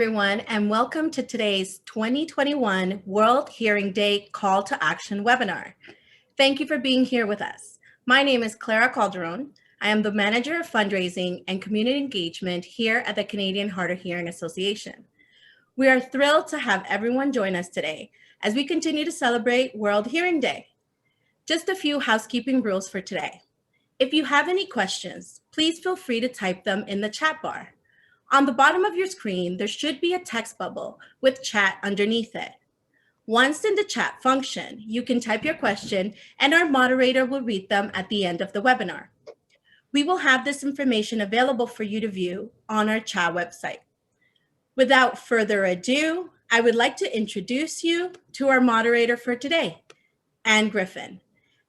Everyone, and welcome to today's 2021 World Hearing Day Call to Action webinar. Thank you for being here with us. My name is Clara Calderon. I am the Manager of Fundraising and Community Engagement here at the Canadian Hard of Hearing Association. We are thrilled to have everyone join us today as we continue to celebrate World Hearing Day. Just a few housekeeping rules for today. If you have any questions, please feel free to type them in the chat bar. On the bottom of your screen, there should be a text bubble with chat underneath it. Once in the chat function, you can type your question and our moderator will read them at the end of the webinar. We will have this information available for you to view on our chat website. Without further ado, I would like to introduce you to our moderator for today, Anne Griffin.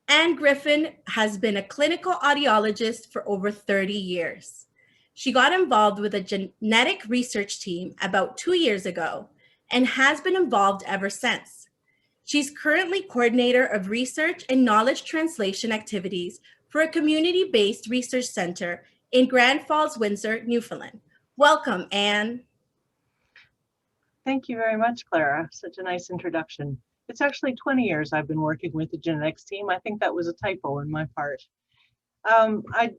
Anne Griffin has been a clinical audiologist for over 30 years. She got involved with a genetic research team about 2 years ago and has been involved ever since. She's currently coordinator of research and knowledge translation activities for a community-based research center in Grand Falls, Windsor, Newfoundland. Welcome, Anne. Thank you very much, Clara. Such a nice introduction. It's actually 20 years I've been working with the genetics team. I think that was a typo on my part.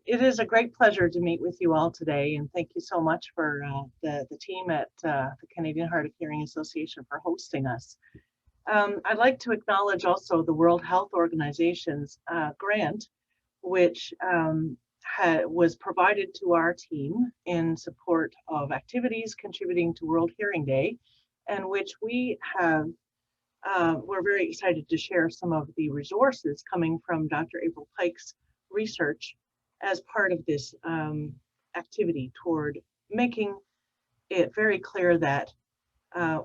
It is a great pleasure to meet with you all today, and thank you so much for the team at the Canadian Hard of Hearing Association for hosting us. I'd like to acknowledge also the World Health Organization's grant, which was provided to our team in support of activities contributing to World Hearing Day, and which we have we're very excited to share some of the resources coming from Dr. April Pike's research as part of this activity toward making it very clear that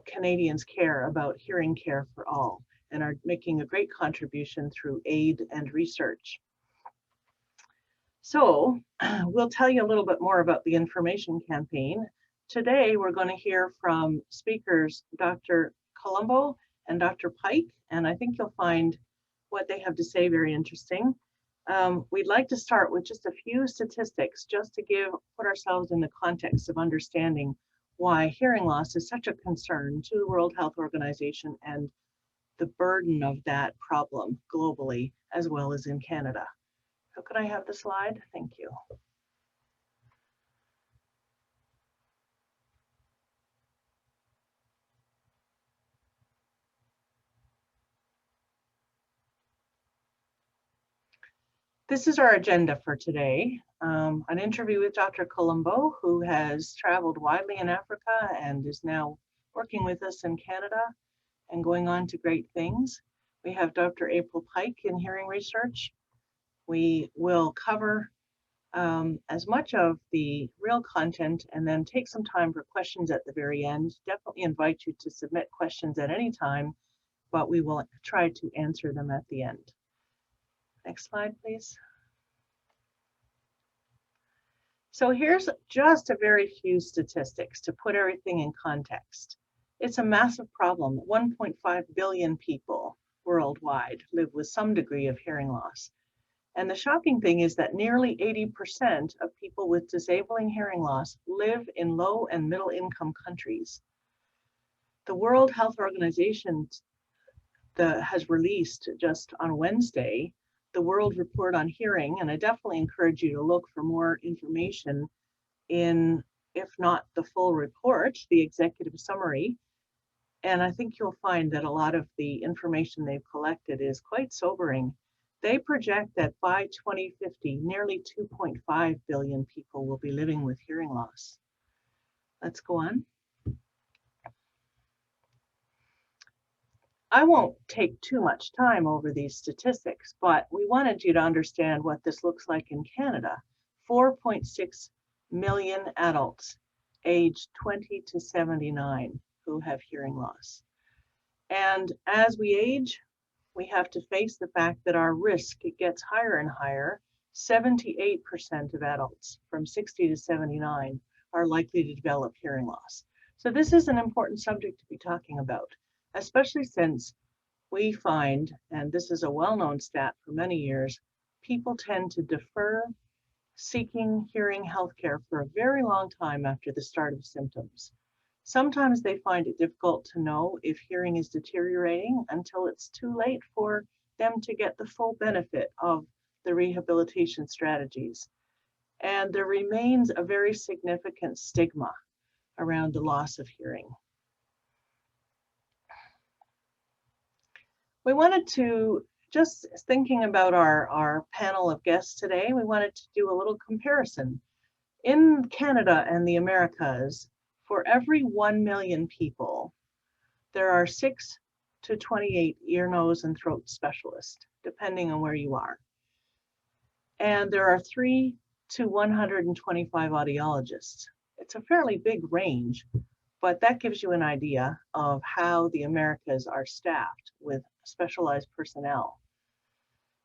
Canadians care about hearing care for all and are making a great contribution through aid and research. So we'll tell you a little bit more about the information campaign. Today we're going to hear from speakers Dr. Columbo and Dr. Pike, and I think you'll find what they have to say very interesting. We'd like to start with just a few statistics just to put ourselves in the context of understanding why hearing loss is such a concern to the World Health Organization and the burden of that problem globally as well as in Canada. So could I have the slide? Thank you. This is our agenda for today. An interview with Dr. Columbo, who has traveled widely in Africa and is now working with us in Canada and going on to great things. We have Dr. April Pike in hearing research. We will cover as much of the real content and then take some time for questions at the very end. Definitely invite you to submit questions at any time, but we will try to answer them at the end. Next slide, please. So here's just a very few statistics to put everything in context. It's a massive problem. 1.5 billion people worldwide live with some degree of hearing loss. And the shocking thing is that nearly 80% of people with disabling hearing loss live in low and middle income countries. The World Health Organization has released just on Wednesday the World Report on Hearing, and I definitely encourage you to look for more information in, if not the full report, the executive summary. And I think you'll find that a lot of the information they've collected is quite sobering. They project that by 2050, nearly 2.5 billion people will be living with hearing loss. Let's go on. I won't take too much time over these statistics, but we wanted you to understand what this looks like in Canada. 4.6 million adults aged 20 to 79 who have hearing loss. And as we age, we have to face the fact that our risk gets higher and higher. 78% of adults from 60 to 79 are likely to develop hearing loss. So this is an important subject to be talking about, especially since we find, and this is a well-known stat for many years, people tend to defer seeking hearing healthcare for a very long time after the start of symptoms. Sometimes they find it difficult to know if hearing is deteriorating until it's too late for them to get the full benefit of the rehabilitation strategies. And there remains a very significant stigma around the loss of hearing. We wanted to, just thinking about our panel of guests today, we wanted to do a little comparison. In Canada and the Americas, for every 1 million people, there are 6 to 28 ear, nose, and throat specialists, depending on where you are. And there are 3 to 125 audiologists. It's a fairly big range, but that gives you an idea of how the Americas are staffed with specialized personnel.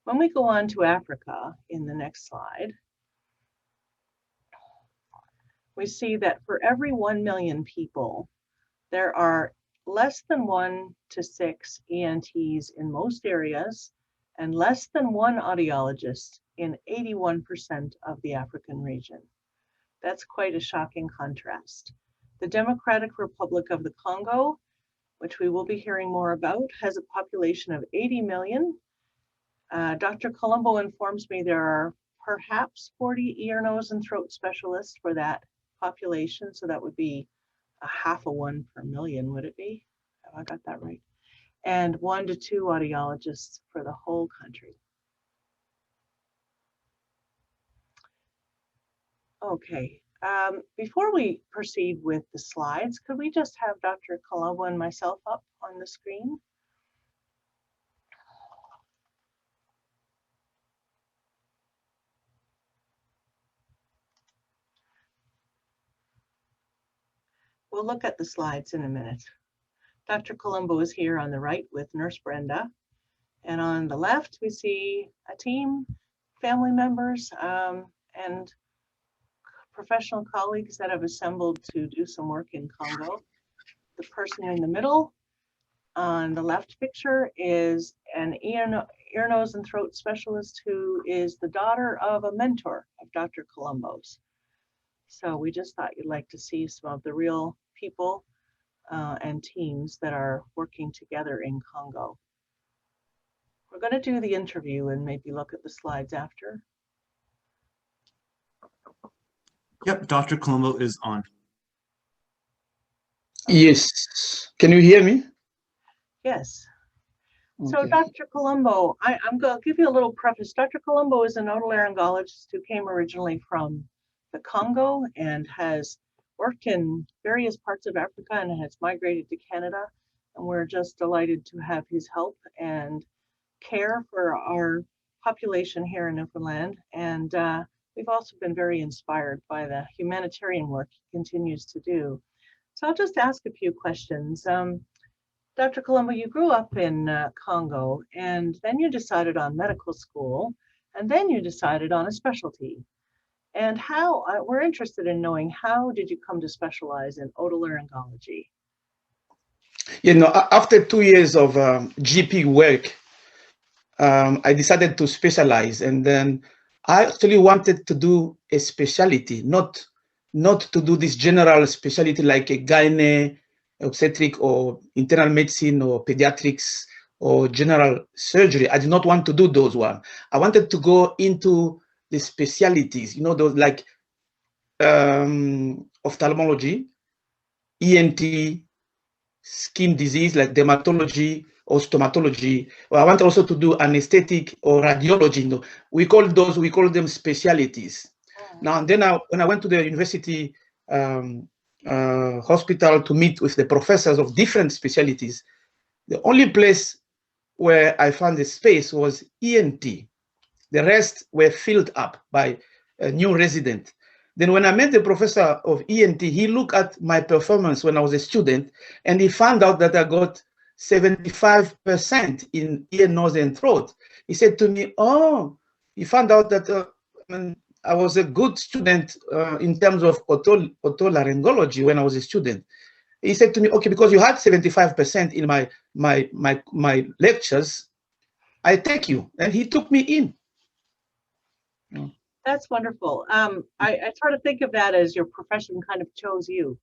When we go on to Africa in the next slide, we see that for every 1 million people, there are less than 1 to 6 ENTs in most areas and less than 1 audiologist in 81% of the African region. That's quite a shocking contrast. The Democratic Republic of the Congo, which we will be hearing more about, has a population of 80 million. Dr. Columbo informs me there are perhaps 40 ear, nose, and throat specialists for that population. So that would be a half of 1 per million, would it be? Have I got that right? And 1 to 2 audiologists for the whole country. Okay, before we proceed with the slides, could we just have Dr. Columbo and myself up on the screen? We'll look at the slides in a minute. Dr. Columbo is here on the right with Nurse Brenda. And on the left, we see a team, family members, and professional colleagues that have assembled to do some work in Congo. The person in the middle on the left picture is an ear, nose, and throat specialist who is the daughter of a mentor of Dr. Columbo's. So we just thought you'd like to see some of the real people and teams that are working together in Congo. We're going to do the interview and maybe look at the slides after. Yep, Dr. Columbo is on. Yes. Can you hear me? Yes. Okay. So Dr. Columbo, I'm going to give you a little preface. Dr. Columbo is an otolaryngologist who came originally from the Congo and has worked in various parts of Africa and has migrated to Canada. And we're just delighted to have his help and care for our population here in Newfoundland. And we've also been very inspired by the humanitarian work he continues to do. So I'll just ask a few questions. Dr. Columbo, you grew up in Congo, and then you decided on medical school, and then you decided on a specialty. And how, we're interested in knowing, how did you come to specialize in otolaryngology? You know, after 2 years of GP work, I decided to specialize, and then I actually wanted to do a specialty, not to do this general specialty like a gyne, obstetric, or internal medicine, or pediatrics, or general surgery. I did not want to do those ones. I wanted to go into the specialties, you know, those like ophthalmology, ENT, skin disease like dermatology or stomatology. Or I want also to do anesthetic or radiology. You know, we call them specialties. Now, then when I went to the university hospital to meet with the professors of different specialties, the only place where I found the space was ENT. The rest were filled up by a new resident. Then when I met the professor of ENT, he looked at my performance when I was a student, and he found out that I got 75% in ear, nose, and throat. He said to me, oh, he found out that I was a good student in terms of otolaryngology when I was a student. He said to me, okay, because you had 75% in my lectures, I take you. And he took me in. That's wonderful. I sort of think of that as your profession kind of chose you.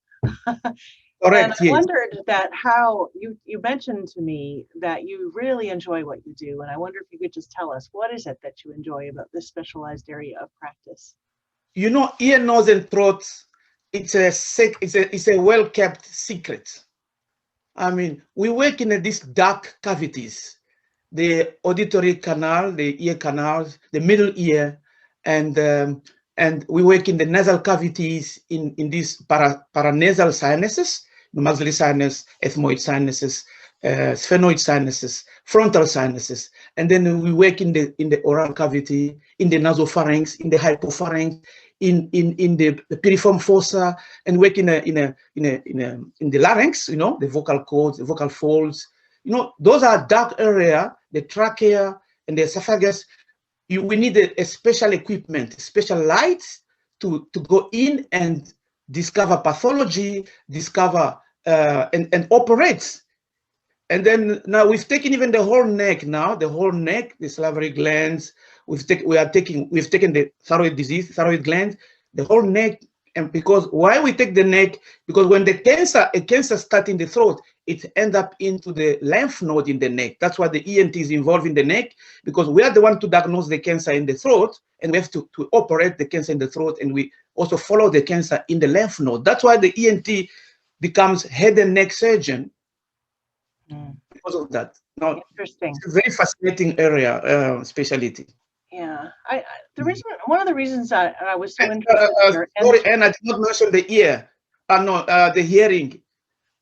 And Correct, I yes. wondered that how you mentioned to me that you really enjoy what you do. And I wonder if you could just tell us, what is it that you enjoy about this specialized area of practice? You know, ear, nose, and throat, it's a well-kept secret. I mean, we work in these dark cavities, the auditory canal, the ear canals, the middle ear, and we work in the nasal cavities in these paranasal sinuses, the maxillary sinus, ethmoid sinuses, sphenoid sinuses, frontal sinuses, and then we work in the oral cavity, in the nasopharynx, in the hypopharynx, in the piriform fossa, and work in the larynx, you know, the vocal cords, the vocal folds. You know, those are dark area, the trachea and the esophagus. We need a special equipment, special lights to go in and discover pathology, discover and operate. And then now we've taken even the whole neck now, the whole neck, the salivary glands. We've taken the thyroid disease, thyroid gland, the whole neck. And because why we take the neck? Because when a cancer starts in the throat, it ends up into the lymph node in the neck. That's why the ENT is involved in the neck, because we are the one to diagnose the cancer in the throat, and we have to operate the cancer in the throat, and we also follow the cancer in the lymph node. That's why the ENT becomes head and neck surgeon. Because of that. Now, Interesting. it's a very fascinating area, specialty. Yeah. One of the reasons I was so interested in your Sorry, and I did not mention the ear. The hearing.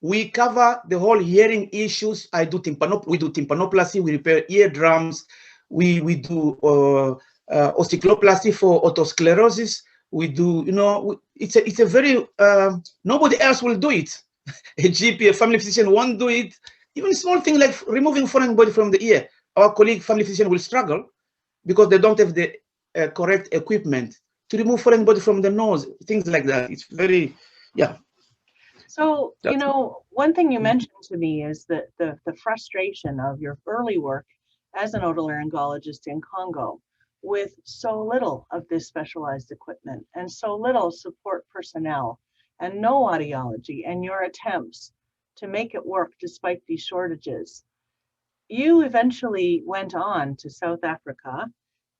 We cover the whole hearing issues. We do tympanoplasty. We repair eardrums. We do osteocloplasty for otosclerosis. We do, you know, it's a very nobody else will do it. A GP, a family physician won't do it. Even small thing like removing foreign body from the ear, our colleague family physician will struggle because they don't have the correct equipment to remove foreign body from the nose, things like that. It's very, yeah. So, you know, one thing you mentioned to me is that the frustration of your early work as an otolaryngologist in Congo with so little of this specialized equipment and so little support personnel and no audiology, and your attempts to make it work despite these shortages. You eventually went on to South Africa.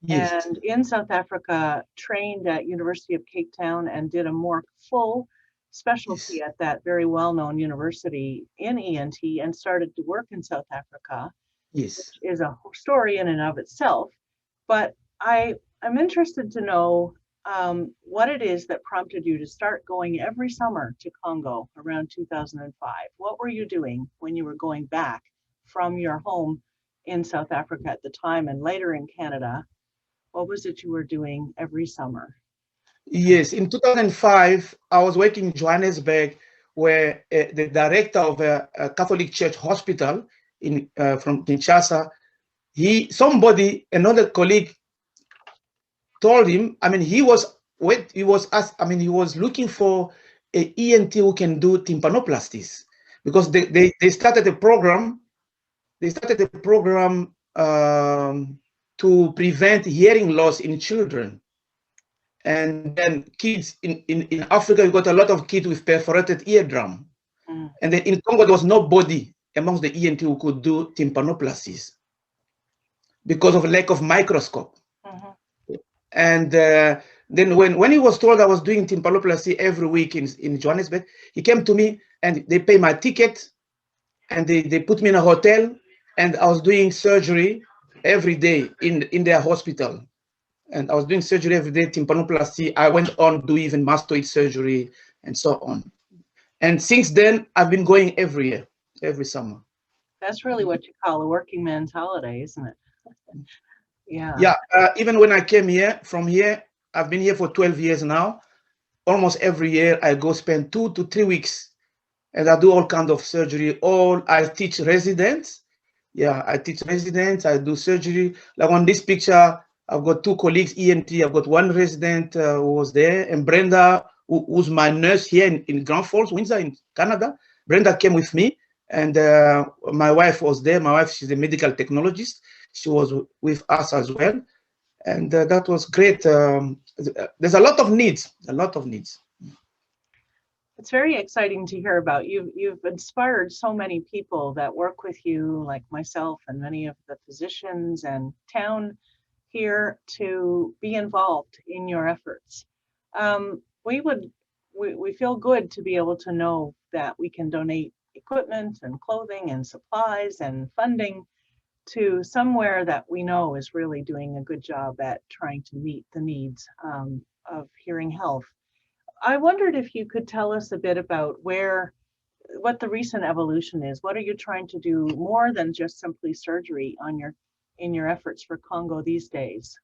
Yes. And in South Africa, trained at University of Cape Town and did a more full specialty at that very well-known university in ENT, and started to work in South Africa. Yes. Which is a story in and of itself. But I'm interested to know what it is that prompted you to start going every summer to Congo around 2005. What were you doing when you were going back from your home in South Africa at the time and later in Canada? What was it you were doing every summer? Yes, in 2005, I was working in Johannesburg, where the director of a Catholic Church hospital from Kinshasa, another colleague told him, I mean, he was looking for an ENT who can do tympanoplasties, because they started a program. They started a program to prevent hearing loss in children. And then kids in Africa, you got a lot of kids with perforated eardrum. And then in Congo, there was nobody amongst the ENT who could do tympanoplasties because of lack of microscope. And then when he was told I was doing tympanoplasty every week in Johannesburg, he came to me and they pay my ticket and they put me in a hotel, and I was doing surgery every day in their hospital. And I was doing surgery every day, tympanoplasty. I went on to do even mastoid surgery and so on. And since then, I've been going every year, every summer. That's really what you call a working man's holiday, isn't it? Yeah. Yeah. Even when I came here, from here, I've been here for 12 years now. Almost every year, I go spend 2 to 3 weeks, and I do all kinds of surgery. I teach residents. Yeah, I teach residents. I do surgery. Like on this picture, I've got 2 colleagues, ENT. I've got 1 resident who was there, and Brenda, who's my nurse here in Grand Falls, Windsor, in Canada. Brenda came with me, and my wife was there. My wife, she's a medical technologist. She was with us as well, and that was great. There's a lot of needs, It's very exciting to hear about. You've inspired so many people that work with you, like myself and many of the physicians and town here, to be involved in your efforts. We feel good to be able to know that we can donate equipment and clothing and supplies and funding to somewhere that we know is really doing a good job at trying to meet the needs of hearing health. I wondered if you could tell us a bit about what the recent evolution is. What are you trying to do more than just simply surgery in your efforts for Congo these days?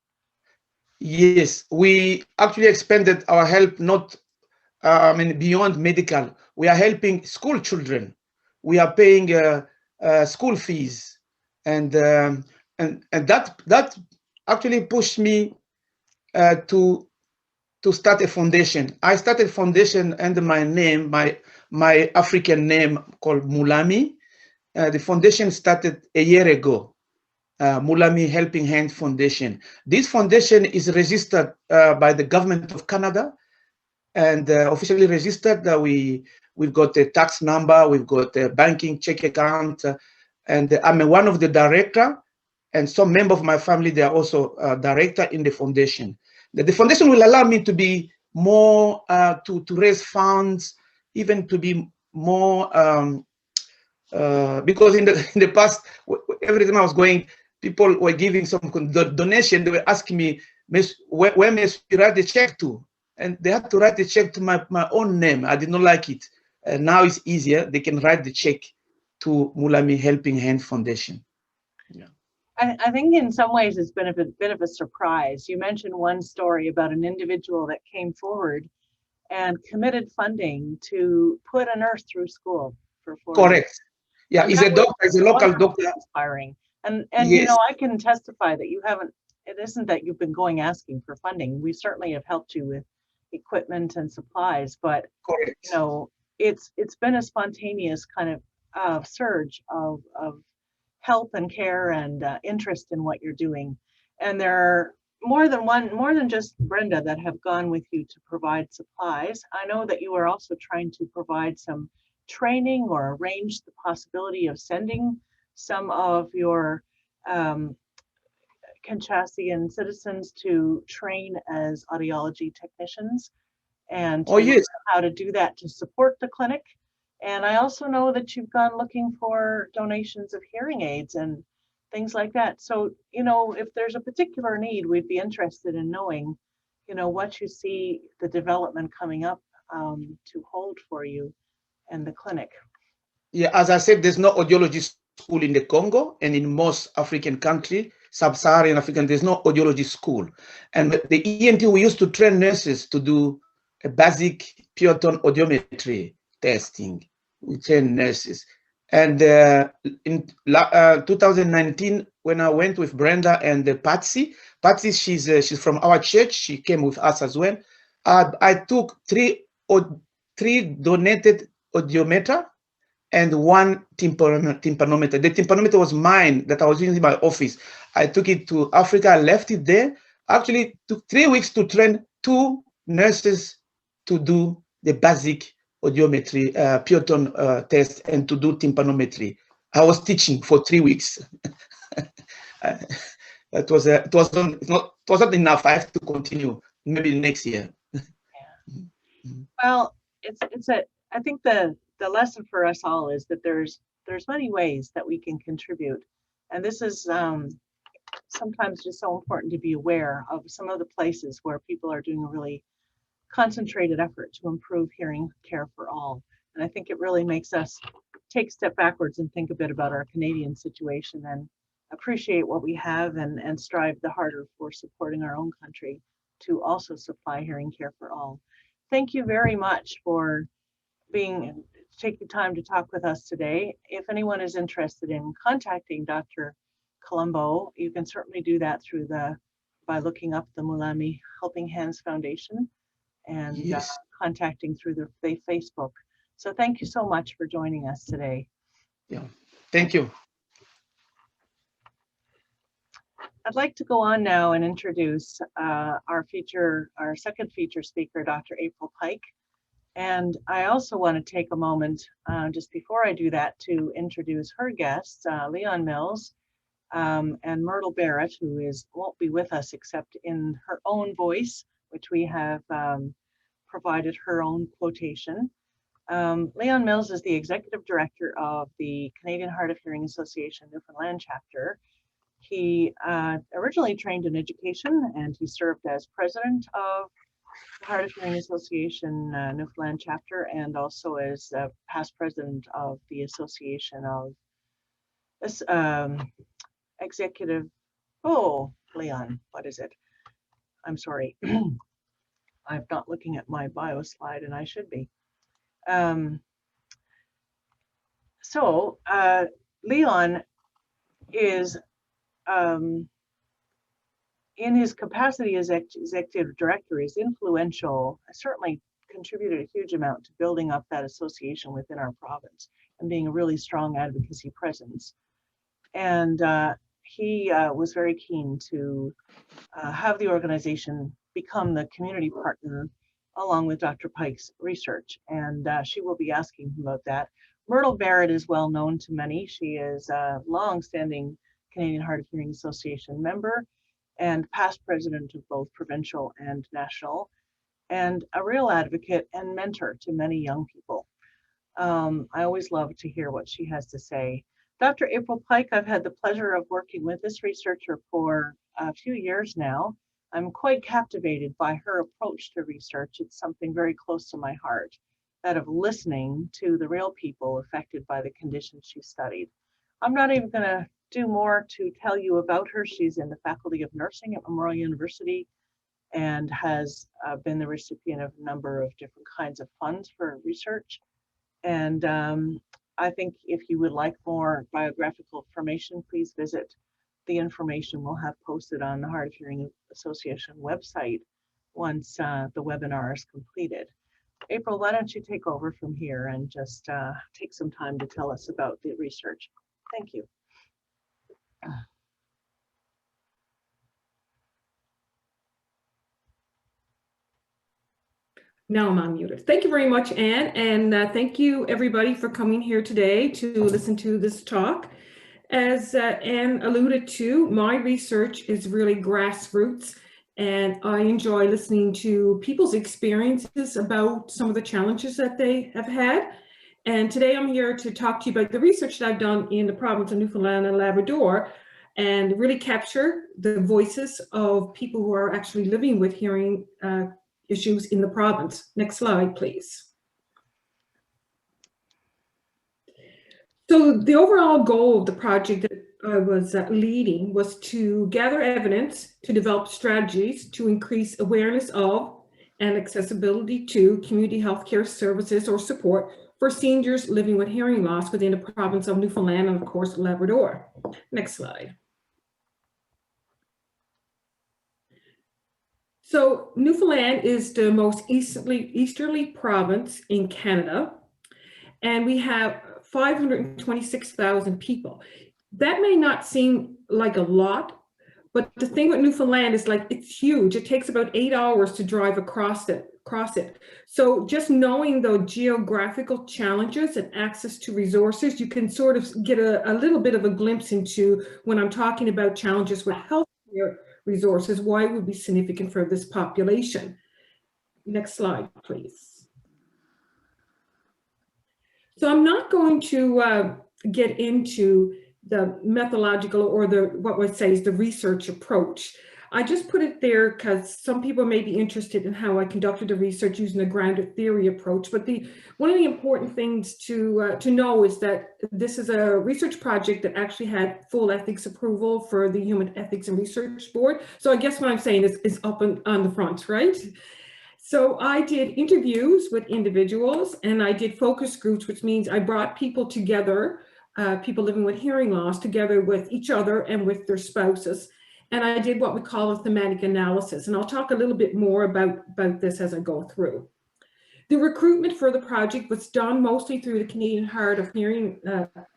Yes, we actually expanded our help, not beyond medical. We are helping school children. We are paying school fees, and that actually pushed me to start a foundation. I started foundation under my name, my African name called Mulami. The foundation started a year ago. Mulami Helping Hand Foundation. This foundation is registered by the government of Canada and officially registered. We've got a tax number, we've got a banking check account, and I'm one of the director, and some member of my family, they are also director in the foundation. The foundation will allow me to be more, to raise funds, even to be more, because in the past, every time I was going, people were giving some donation. They were asking me, where may we write the check to? And they had to write the check to my own name. I did not like it. Now it's easier. They can write the check to Mulami Helping Hand Foundation. Yeah. I think in some ways it's been a bit of a surprise. You mentioned one story about an individual that came forward and committed funding to put a nurse through school for 4 years. Correct. Yeah, he's a doctor, he's a local doctor. Inspiring. And Yes. You know, I can testify that it isn't that you've been going asking for funding. We certainly have helped you with equipment and supplies, but Correct. you know, it's been a spontaneous kind of surge of help and care and interest in what you're doing. And there are more than just Brenda that have gone with you to provide supplies. I know that you are also trying to provide some training or arrange the possibility of sending some of your Kinshasian citizens to train as audiology technicians and to learn how to do that to support the clinic. And I also know that you've gone looking for donations of hearing aids and things like that. So, you know, if there's a particular need, we'd be interested in knowing, you know, what you see the development coming up to hold for you and the clinic. Yeah, as I said, there's no audiology school in the Congo, and in most African countries, sub-Saharan African, there's no audiology school. And the ENT, we used to train nurses to do a basic pure tone audiometry testing. We train nurses. And in 2019, when I went with Brenda and Patsy, she's from our church. She came with us as well. I took three donated audiometer and one tympanometer. The tympanometer was mine that I was using in my office. I took it to Africa, I left it there. Actually, took 3 weeks to train 2 nurses to do the basic audiometry, pure tone test, and to do tympanometry. I was teaching for 3 weeks. It wasn't enough. I have to continue maybe next year. Yeah. Well, I think the lesson for us all is that there's many ways that we can contribute, and this is sometimes just so important to be aware of some of the places where people are doing a really concentrated effort to improve hearing care for all. And I think it really makes us take a step backwards and think a bit about our Canadian situation and appreciate what we have and strive the harder for supporting our own country to also supply hearing care for all. Thank you very much for taking time to talk with us today. If anyone is interested in contacting Dr. Columbo, you can certainly do that by looking up the Mulami Helping Hands Foundation and contacting through the Facebook. So thank you so much for joining us today. Yeah, thank you. I'd like to go on now and introduce our second feature speaker, Dr. April Pike. And I also want to take a moment just before I do that to introduce her guests, Leon Mills and Myrtle Barrett, who won't be with us except in her own voice, which we have provided her own quotation. Leon Mills is the Executive Director of the Canadian Hard of Hearing Association Newfoundland chapter. He originally trained in education, and he served as president of the Hard of Hearing Association Newfoundland chapter, and also as past president of the Association of this executive. Oh, Leon, what is it? I'm sorry. I'm not looking at my bio slide, and I should be. Leon is, in his capacity as executive director, is influential, certainly contributed a huge amount to building up that association within our province and being a really strong advocacy presence. And he was very keen to have the organization become the community partner along with Dr. Pike's research, and she will be asking him about that. Myrtle Barrett is well known to many. She is a long-standing Canadian Hard of Hearing Association member and past president of both provincial and national, and a real advocate and mentor to many young people. I always love to hear what she has to say. Dr. April Pike, I've had the pleasure of working with this researcher for a few years now. I'm quite captivated by her approach to research. It's something very close to my heart, that of listening to the real people affected by the conditions she studied. I'm not even going to do more to tell you about her. She's in the Faculty of Nursing at Memorial University and has been the recipient of a number of different kinds of funds for research. And I think if you would like more biographical information, please visit the information we'll have posted on the Hard of Hearing Association website once the webinar is completed. April, why don't you take over from here and just take some time to tell us about the research. Thank you. Now I'm unmuted. Thank you very much, Anne, and thank you everybody for coming here today to listen to this talk. As Anne alluded to, my research is really grassroots, and I enjoy listening to people's experiences about some of the challenges that they have had. And today I'm here to talk to you about the research that I've done in the province of Newfoundland and Labrador, and really capture the voices of people who are actually living with hearing issues in the province. Next slide, please. So the overall goal of the project that I was leading was to gather evidence to develop strategies to increase awareness of and accessibility to community healthcare services or support for seniors living with hearing loss within the province of Newfoundland and of course Labrador. Next slide. So Newfoundland is the most easterly province in Canada, and we have 526,000 people. That may not seem like a lot, but the thing with Newfoundland is like it's huge. It takes about 8 hours to drive across it. So just knowing the geographical challenges and access to resources, you can sort of get a little bit of a glimpse into when I'm talking about challenges with healthcare resources, why it would be significant for this population. Next slide, please. So I'm not going to get into the methodological or what I would say is the research approach. I just put it there because some people may be interested in how I conducted the research using a grounded theory approach. But one of the important things to know is that this is a research project that actually had full ethics approval for the Human Ethics and Research Board. So I guess what I'm saying is up on the front, right? So I did interviews with individuals and I did focus groups, which means I brought people together, people living with hearing loss together with each other and with their spouses. And I did what we call a thematic analysis. And I'll talk a little bit more about this as I go through. The recruitment for the project was done mostly through the Canadian Hard of Hearing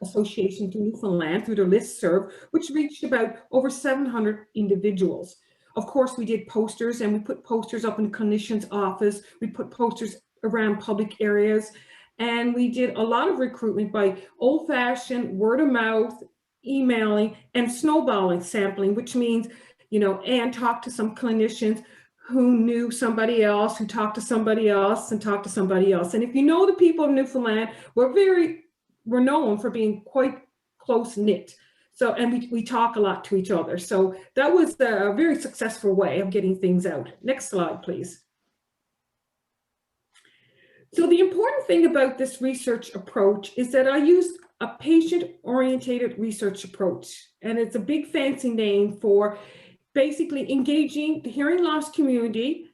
Association to Newfoundland through their listserv, which reached about over 700 individuals. Of course, we did posters and we put posters up in the clinician's office. We put posters around public areas. And we did a lot of recruitment by old-fashioned word of mouth, emailing, and snowballing sampling, which means, Anne talked to some clinicians who knew somebody else, who talked to somebody else, and talked to somebody else. And if you know the people of Newfoundland, we're known for being quite close-knit. So, and we talk a lot to each other. So that was a very successful way of getting things out. Next slide, please. So the important thing about this research approach is that I used a patient-orientated research approach. And it's a big fancy name for basically engaging the hearing loss community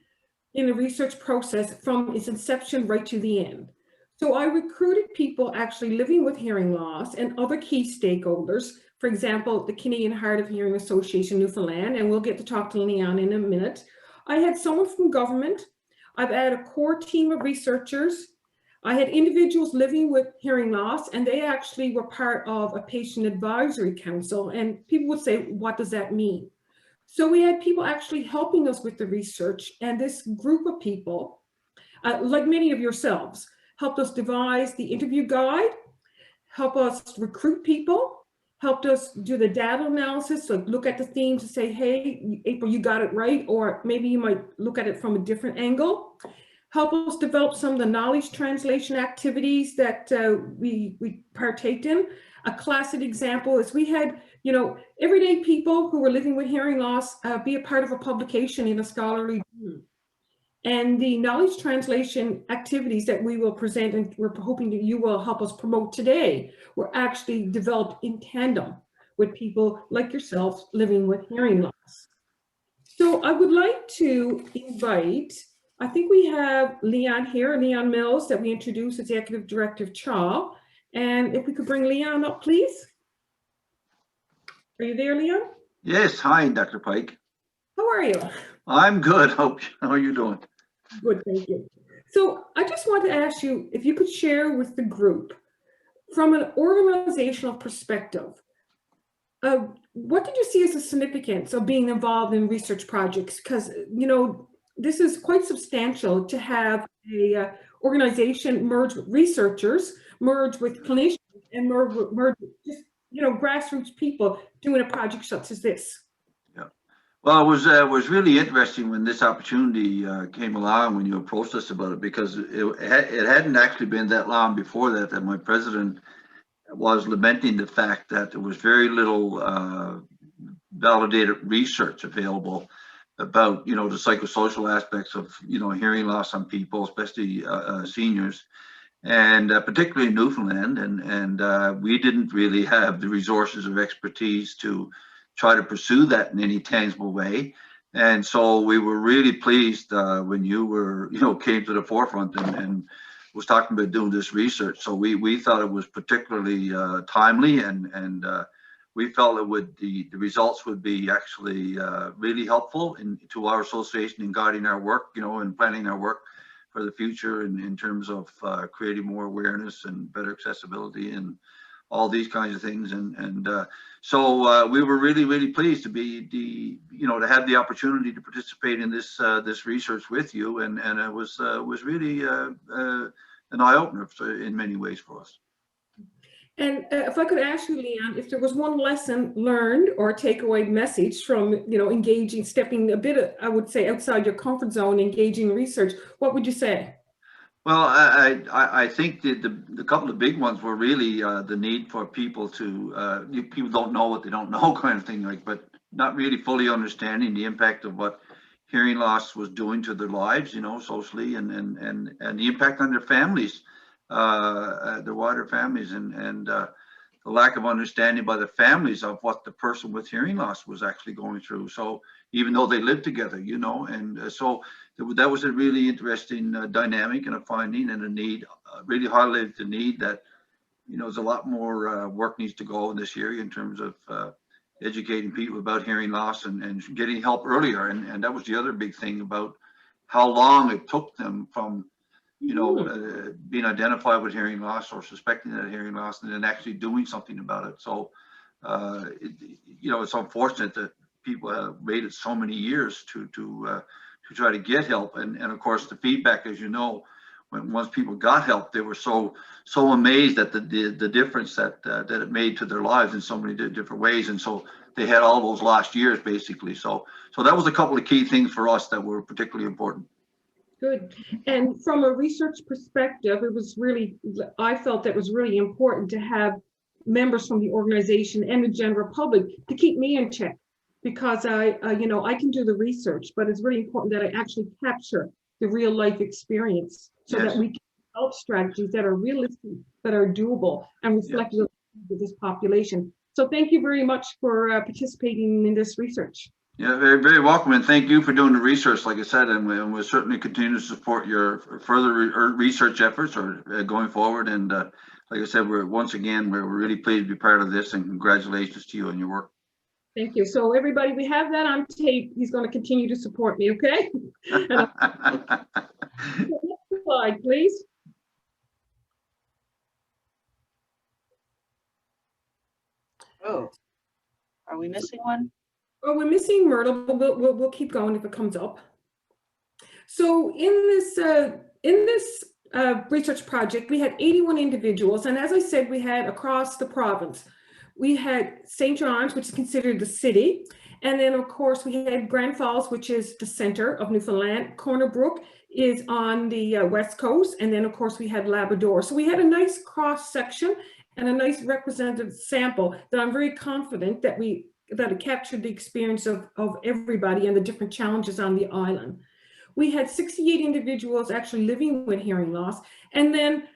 in the research process from its inception right to the end. So I recruited people actually living with hearing loss and other key stakeholders. For example, the Canadian Hard of Hearing Association Newfoundland, and we'll get to talk to Leon in a minute. I had someone from government. I've had a core team of researchers. I had individuals living with hearing loss, and they actually were part of a patient advisory council. And people would say, what does that mean? So we had people actually helping us with the research, and this group of people, like many of yourselves, helped us devise the interview guide, help us recruit people, helped us do the data analysis, so look at the themes and say, hey, April, you got it right, or maybe you might look at it from a different angle. Help us develop some of the knowledge translation activities that we partaked in. A classic example is we had, everyday people who were living with hearing loss be a part of a publication in a scholarly journal. And the knowledge translation activities that we will present, and we're hoping that you will help us promote today, were actually developed in tandem with people like yourself living with hearing loss. So I would like to invite, I think we have Leon here, Leon Mills, that we introduced, Executive Director of CHA. And if we could bring Leon up, please. Are you there, Leon? Yes. Hi, Dr. Pike. How are you? I'm good. How are you doing? Good, thank you. So I just want to ask you if you could share with the group, from an organizational perspective, what did you see as the significance of being involved in research projects? Because, this is quite substantial to have a organization merge with researchers, merge with clinicians, and merge with just, grassroots people doing a project such as this. Yeah. Well, it was really interesting when this opportunity came along, when you approached us about it, because it hadn't actually been that long before that my president was lamenting the fact that there was very little validated research available about, the psychosocial aspects of, hearing loss on people, especially seniors, and particularly in Newfoundland. And we didn't really have the resources or expertise to try to pursue that in any tangible way. And so we were really pleased when you were, came to the forefront and was talking about doing this research. So we thought it was particularly timely, and we felt the results would be actually really helpful to our association in guiding our work, and planning our work for the future in terms of creating more awareness and better accessibility and all these kinds of things. And so we were really, really pleased to be to have the opportunity to participate in this this research with you, and it was really an eye-opener in many ways for us. And if I could ask you, Leon, if there was one lesson learned or takeaway message from, engaging, stepping a bit, I would say, outside your comfort zone, engaging in research, what would you say? Well, I think the couple of big ones were really the need for people to, people don't know what they don't know kind of thing, but not really fully understanding the impact of what hearing loss was doing to their lives, socially, and the impact on their families. Their wider families, and the lack of understanding by the families of what the person with hearing loss was actually going through. So even though they lived together, and so that was a really interesting dynamic and a finding and a need, really highlighted the need that, there's a lot more work needs to go in this area in terms of educating people about hearing loss and getting help earlier. And that was the other big thing about how long it took them from being identified with hearing loss or suspecting that hearing loss and then actually doing something about it. So, it's unfortunate that people have waited so many years to try to get help. And of course, the feedback, as you know, once people got help, they were so amazed at the difference that it made to their lives in so many different ways. And so they had all those lost years basically. So that was a couple of key things for us that were particularly important. Good. And from a research perspective, I felt that it was really important to have members from the organization and the general public to keep me in check, because I can do the research, but it's really important that I actually capture the real life experience so that we can develop strategies that are realistic, that are doable, and reflective of this population. So thank you very much for participating in this research. Yeah, very, very welcome, and thank you for doing the research, like I said, and we'll certainly continue to support your further research efforts going forward. And like I said, we're really pleased to be part of this, and congratulations to you on your work. Thank you. So everybody, we have that on tape. He's going to continue to support me, okay? Next slide, please. Oh, are we missing one? Oh, we're missing Myrtle, but we'll keep going if it comes up. So in this research project, we had 81 individuals, and as I said, we had across the province. We had St. John's, which is considered the city, and then of course we had Grand Falls, which is the center of Newfoundland. Corner Brook is on the west coast, and then of course we had Labrador. So we had a nice cross section and a nice representative sample that I'm very confident that it captured the experience of everybody and the different challenges on the island. We had 68 individuals actually living with hearing loss, and then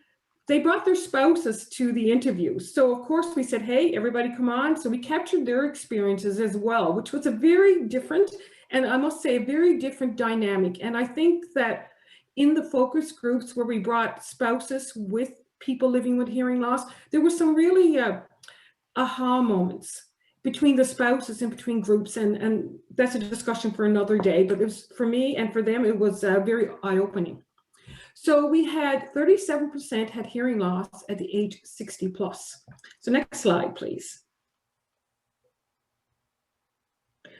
they brought their spouses to the interviews. So of course we said, hey, everybody come on. So we captured their experiences as well, which was a very different, and I must say a very different dynamic. And I think that in the focus groups where we brought spouses with people living with hearing loss, there were some really aha moments between the spouses and between groups, and that's a discussion for another day, but it was, for me and for them, it was very eye-opening. So we had 37% had hearing loss at the age 60 plus. So next slide, please.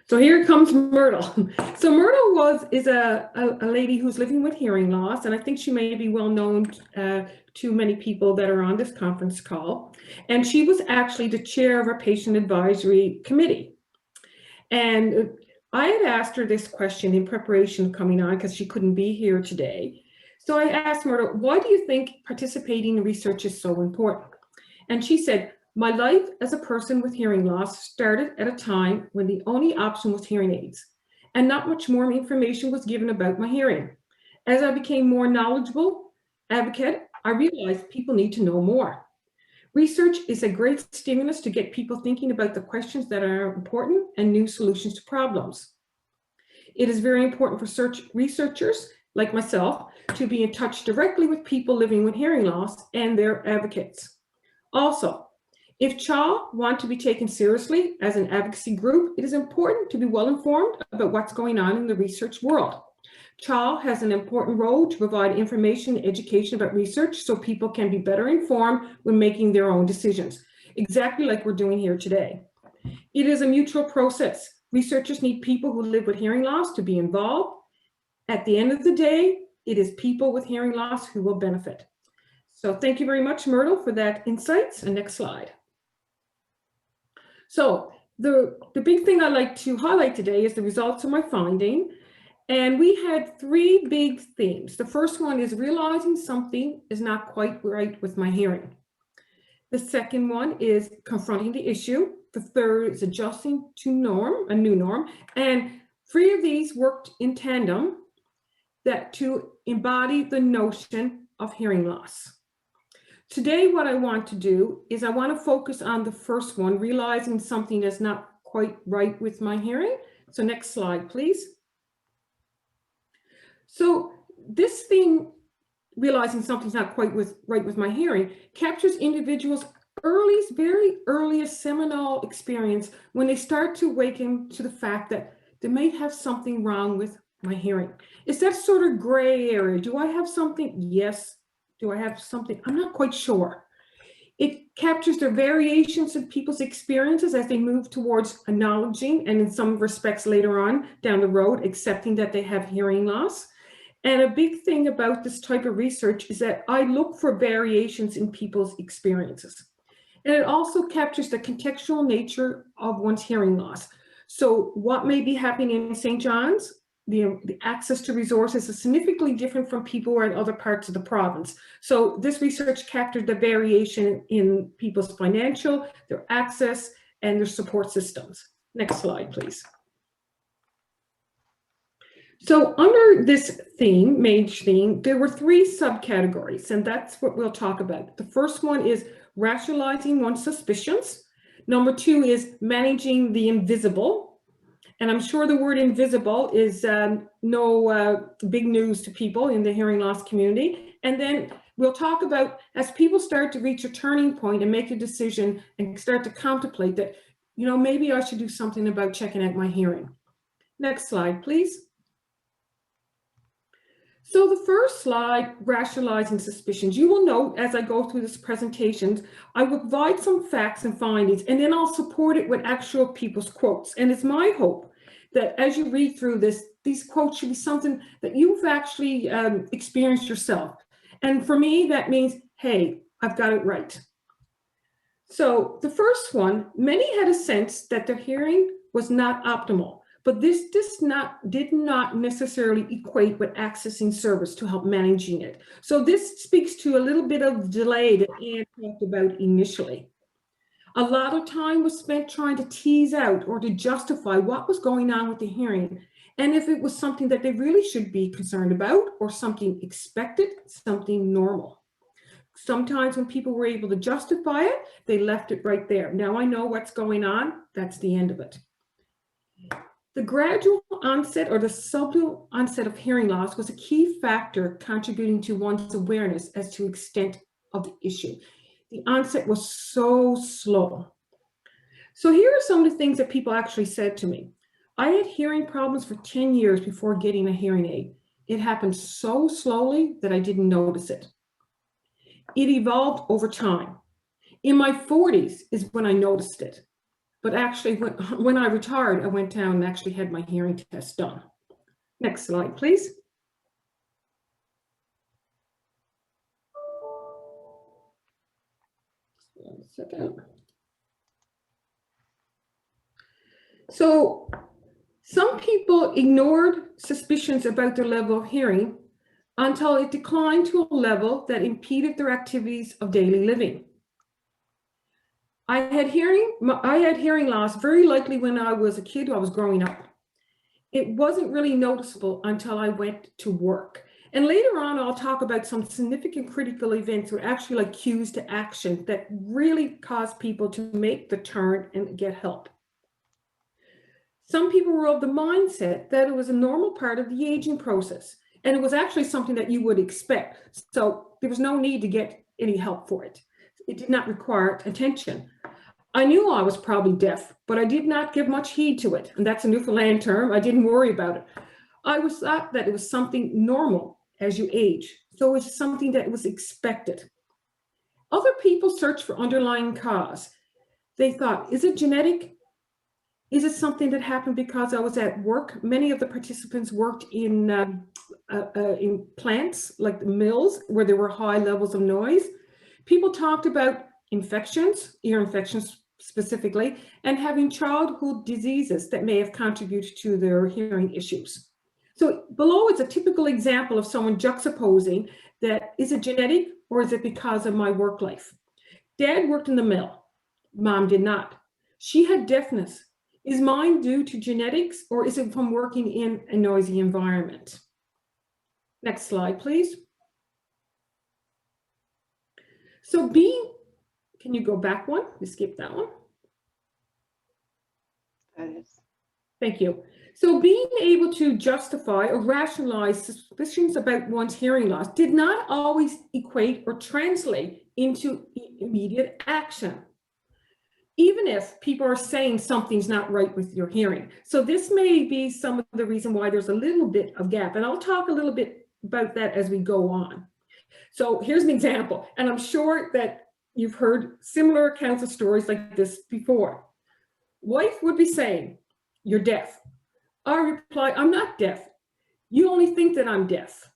So here comes Myrtle. So Myrtle is a lady who's living with hearing loss, and I think she may be well known to many people that are on this conference call. And she was actually the chair of our patient advisory committee. And I had asked her this question in preparation of coming on because she couldn't be here today. So I asked Myrtle, why do you think participating in research is so important? And she said, my life as a person with hearing loss started at a time when the only option was hearing aids, and not much more information was given about my hearing. As I became more knowledgeable advocate, I realized people need to know more. Research is a great stimulus to get people thinking about the questions that are important and new solutions to problems. It is very important for researchers like myself to be in touch directly with people living with hearing loss and their advocates. Also, if CHA want to be taken seriously as an advocacy group, it is important to be well informed about what's going on in the research world. CHA has an important role to provide information and education about research so people can be better informed when making their own decisions, exactly like we're doing here today. It is a mutual process. Researchers need people who live with hearing loss to be involved. At the end of the day, it is people with hearing loss who will benefit. So thank you very much, Myrtle, for that insights. And next slide. So the big thing I like to highlight today is the results of my finding. And we had three big themes. The first one is realizing something is not quite right with my hearing. The second one is confronting the issue. The third is adjusting to a new norm. And three of these worked in tandem to embody the notion of hearing loss. Today, what I want to do is I want to focus on the first one, realizing something is not quite right with my hearing. So next slide, please. So this thing, realizing something's not quite right with my hearing, captures individuals' very earliest seminal experience when they start to awaken to the fact that they may have something wrong with my hearing. It's that sort of gray area. Do I have something? Yes. Do I have something? I'm not quite sure. It captures the variations of people's experiences as they move towards acknowledging, and in some respects later on down the road, accepting that they have hearing loss. And a big thing about this type of research is that I look for variations in people's experiences. And it also captures the contextual nature of one's hearing loss. So what may be happening in St. John's, the access to resources is significantly different from people who are in other parts of the province. So this research captured the variation in people's financial, their access, and their support systems. Next slide, please. So under this theme, MAGE theme, there were 3 subcategories, and that's what we'll talk about. The first one is rationalizing one's suspicions. Number 2 is managing the invisible. And I'm sure the word invisible is no big news to people in the hearing loss community. And then we'll talk about, as people start to reach a turning point and make a decision and start to contemplate that, you know, maybe I should do something about checking out my hearing. Next slide, please. So the first slide, rationalizing suspicions. You will note as I go through this presentation, I will provide some facts and findings, and then I'll support it with actual people's quotes. And it's my hope that as you read through this, these quotes should be something that you've actually experienced yourself. And for me, that means, hey, I've got it right. So the first one, many had a sense that their hearing was not optimal. But this did not necessarily equate with accessing service to help managing it. So this speaks to a little bit of delay that Anne talked about initially. A lot of time was spent trying to tease out or to justify what was going on with the hearing, and if it was something that they really should be concerned about or something expected, something normal. Sometimes when people were able to justify it, they left it right there. Now I know what's going on, that's the end of it. The gradual onset or the subtle onset of hearing loss was a key factor contributing to one's awareness as to extent of the issue. The onset was so slow. So here are some of the things that people actually said to me. I had hearing problems for 10 years before getting a hearing aid. It happened so slowly that I didn't notice it. It evolved over time. In my 40s is when I noticed it. But actually, when I retired, I went down and actually had my hearing test done. Next slide, please. One second. So some people ignored suspicions about their level of hearing until it declined to a level that impeded their activities of daily living. I had hearing loss very likely when I was a kid, I was growing up. It wasn't really noticeable until I went to work. And later on, I'll talk about some significant critical events or actually like cues to action that really cause people to make the turn and get help. Some people were of the mindset that it was a normal part of the aging process, and it was actually something that you would expect. So there was no need to get any help for it. It did not require attention. I knew I was probably deaf, but I did not give much heed to it. And that's a Newfoundland term. I didn't worry about it. I was thought that it was something normal as you age. So it was something that was expected. Other people searched for underlying cause. They thought, is it genetic? Is it something that happened because I was at work? Many of the participants worked in plants like the mills where there were high levels of noise. People talked about infections, ear infections specifically, and having childhood diseases that may have contributed to their hearing issues. So below is a typical example of someone juxtaposing that, is it genetic or is it because of my work life? Dad worked in the mill. Mom did not. She had deafness. Is mine due to genetics or is it from working in a noisy environment? Next slide, please. So can you go back one? We skipped that one. That is. Thank you. So being able to justify or rationalize suspicions about one's hearing loss did not always equate or translate into immediate action, even if people are saying something's not right with your hearing. So this may be some of the reason why there's a little bit of gap, and I'll talk a little bit about that as we go on. So here's an example, and I'm sure that you've heard similar accounts of stories like this before. Wife would be saying, "You're deaf." I reply, "I'm not deaf. You only think that I'm deaf.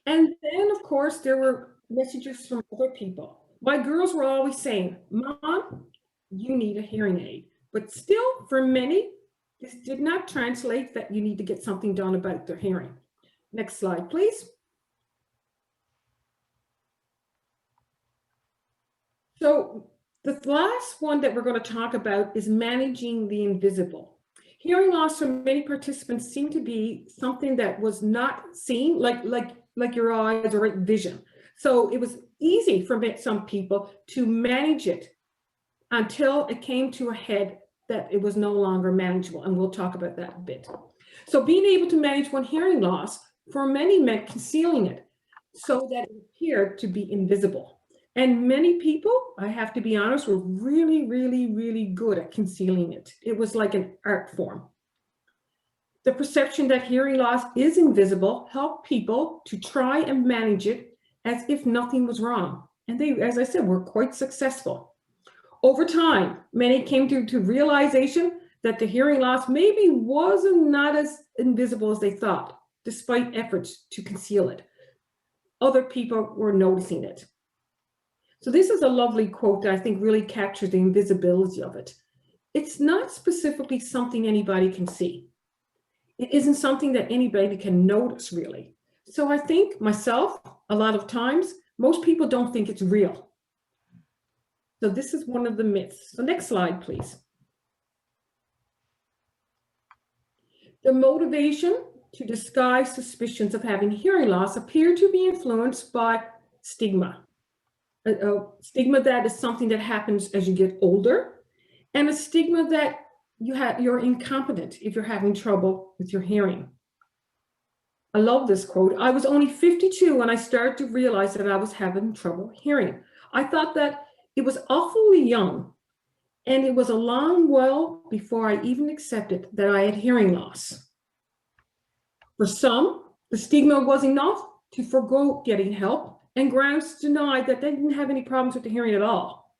And then, of course, there were messages from other people. My girls were always saying, Mom, you need a hearing aid. But still, for many, this did not translate that you need to get something done about their hearing. Next slide, please. So the last one that we're going to talk about is managing the invisible. Hearing loss for many participants seemed to be something that was not seen, like your eyes or vision. So it was easy for some people to manage it until it came to a head that it was no longer manageable. And we'll talk about that a bit. So being able to manage one hearing loss for many meant concealing it so that it appeared to be invisible. And many people, I have to be honest, were really, really, really good at concealing it. It was like an art form. The perception that hearing loss is invisible helped people to try and manage it as if nothing was wrong. And they, as I said, were quite successful. Over time, many came to realization that the hearing loss maybe wasn't not as invisible as they thought, despite efforts to conceal it. Other people were noticing it. So this is a lovely quote that I think really captures the invisibility of it. It's not specifically something anybody can see. It isn't something that anybody can notice, really. So I think myself, a lot of times, most people don't think it's real. So this is one of the myths. So next slide, please. The motivation to disguise suspicions of having hearing loss appear to be influenced by stigma. Stigma that is something that happens as you get older, and a stigma that you're incompetent if you're having trouble with your hearing. I love this quote. I was only 52 when I started to realize that I was having trouble hearing. I thought that it was awfully young, and it was a long while before I even accepted that I had hearing loss. For some, the stigma was enough to forgo getting help and grounds to deny that they didn't have any problems with the hearing at all.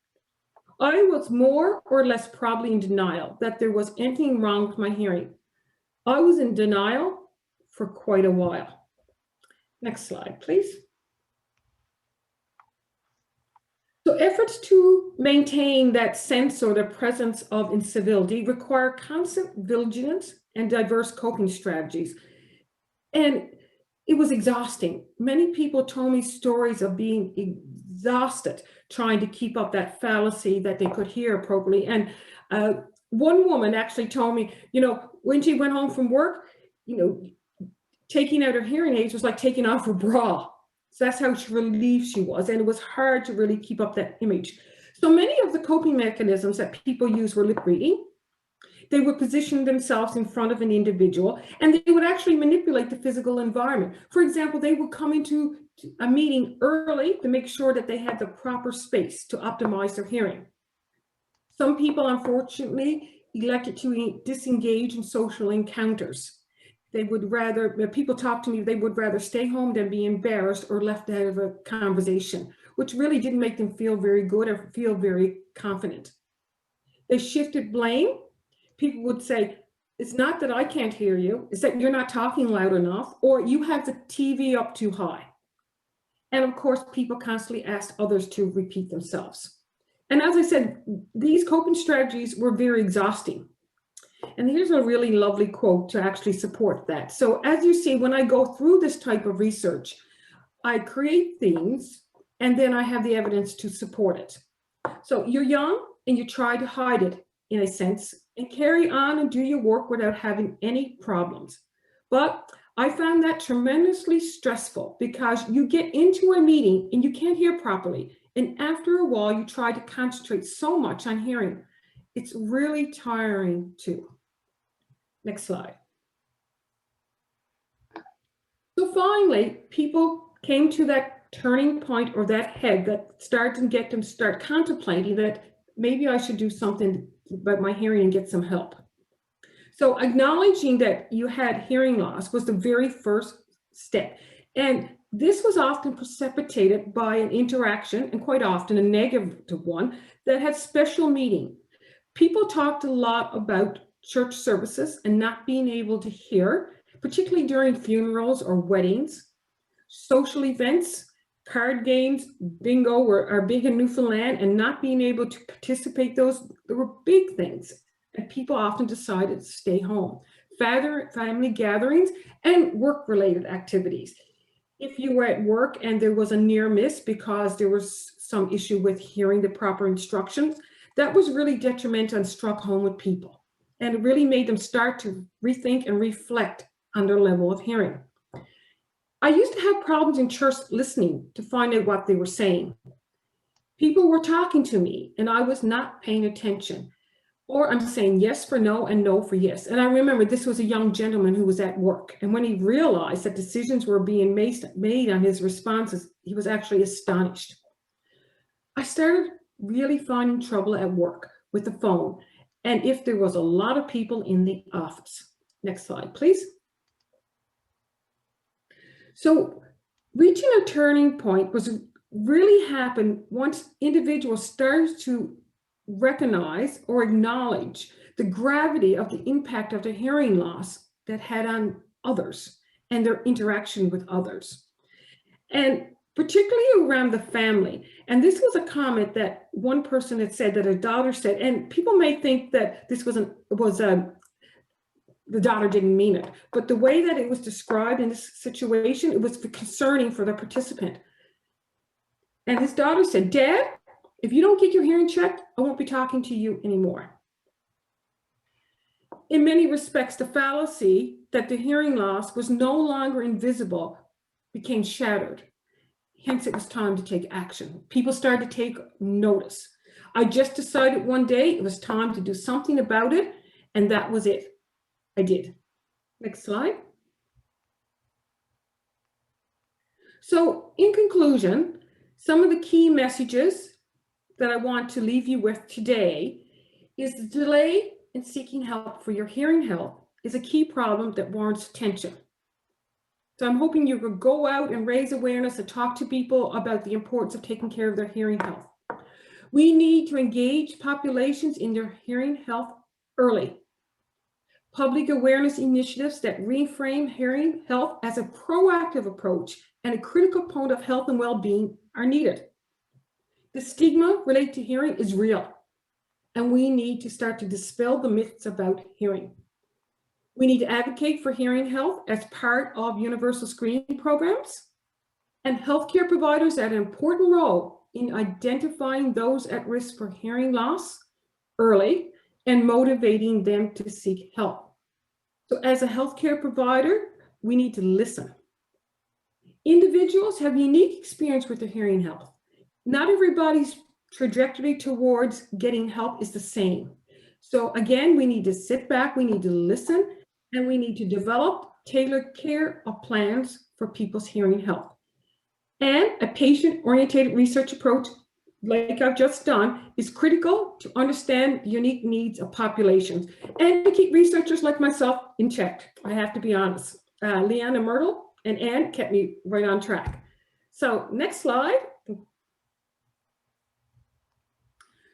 I was more or less probably in denial that there was anything wrong with my hearing. I was in denial for quite a while. Next slide, please. So efforts to maintain that sense or the presence of incivility require constant vigilance and diverse coping strategies. And it was exhausting. Many people told me stories of being exhausted trying to keep up that fallacy that they could hear appropriately. And one woman actually told me, when she went home from work, taking out her hearing aids was like taking off her bra. So that's how relieved she was. And it was hard to really keep up that image. So many of the coping mechanisms that people use were lip reading. They would position themselves in front of an individual, and they would actually manipulate the physical environment. For example, they would come into a meeting early to make sure that they had the proper space to optimize their hearing. Some people, unfortunately, elected to disengage in social encounters. They would rather, when people talk to me, they would rather stay home than be embarrassed or left out of a conversation, which really didn't make them feel very good or feel very confident. They shifted blame. People would say, it's not that I can't hear you, it's that you're not talking loud enough, or you have the TV up too high. And of course, people constantly asked others to repeat themselves. And as I said, these coping strategies were very exhausting. And here's a really lovely quote to actually support that. So as you see, when I go through this type of research, I create things and then I have the evidence to support it. So you're young and you try to hide it in a sense and carry on and do your work without having any problems. But I found that tremendously stressful because you get into a meeting and you can't hear properly. And after a while, you try to concentrate so much on hearing. It's really tiring too. Next slide. So finally, people came to that turning point or that head that started to get them start contemplating that maybe I should do something about my hearing and get some help. So acknowledging that you had hearing loss was the very first step. And this was often precipitated by an interaction, and quite often a negative one, that had special meaning. People talked a lot about church services and not being able to hear particularly during funerals or weddings, social events, card games, bingo are big in Newfoundland, and not being able to participate, there were big things. And people often decided to stay home. Family gatherings and work-related activities. If you were at work and there was a near miss because there was some issue with hearing the proper instructions, that was really detrimental and struck home with people. And it really made them start to rethink and reflect on their level of hearing. I used to have problems in church listening to find out what they were saying. People were talking to me and I was not paying attention. Or I'm saying yes for no and no for yes. And I remember this was a young gentleman who was at work. And when he realized that decisions were being made on his responses, he was actually astonished. I started really finding trouble at work with the phone. And if there was a lot of people in the office. Next slide, please. So reaching a turning point was really happened once individuals started to recognize or acknowledge the gravity of the impact of the hearing loss that had on others and their interaction with others. And particularly around the family. And this was a comment that one person had said that a daughter said, and people may think that this the daughter didn't mean it, but the way that it was described in this situation, it was concerning for the participant. And his daughter said, "Dad, if you don't get your hearing checked, I won't be talking to you anymore." In many respects, the fallacy that the hearing loss was no longer invisible became shattered. Hence, it was time to take action. People started to take notice. I just decided one day it was time to do something about it, and that was it. I did. Next slide. So, in conclusion, some of the key messages that I want to leave you with today is the delay in seeking help for your hearing health is a key problem that warrants attention. So I'm hoping you will go out and raise awareness and talk to people about the importance of taking care of their hearing health. We need to engage populations in their hearing health early. Public awareness initiatives that reframe hearing health as a proactive approach and a critical component of health and well-being are needed. The stigma related to hearing is real, and we need to start to dispel the myths about hearing. We need to advocate for hearing health as part of universal screening programs, and healthcare providers have an important role in identifying those at risk for hearing loss early and motivating them to seek help. So as a healthcare provider, we need to listen. Individuals have unique experience with their hearing health. Not everybody's trajectory towards getting help is the same. So again, we need to sit back, we need to listen, and we need to develop tailored care plans for people's hearing health. And a patient-oriented research approach, like I've just done, is critical to understand the unique needs of populations and to keep researchers like myself in check. I have to be honest. Leanne and Myrtle and Anne kept me right on track. So next slide.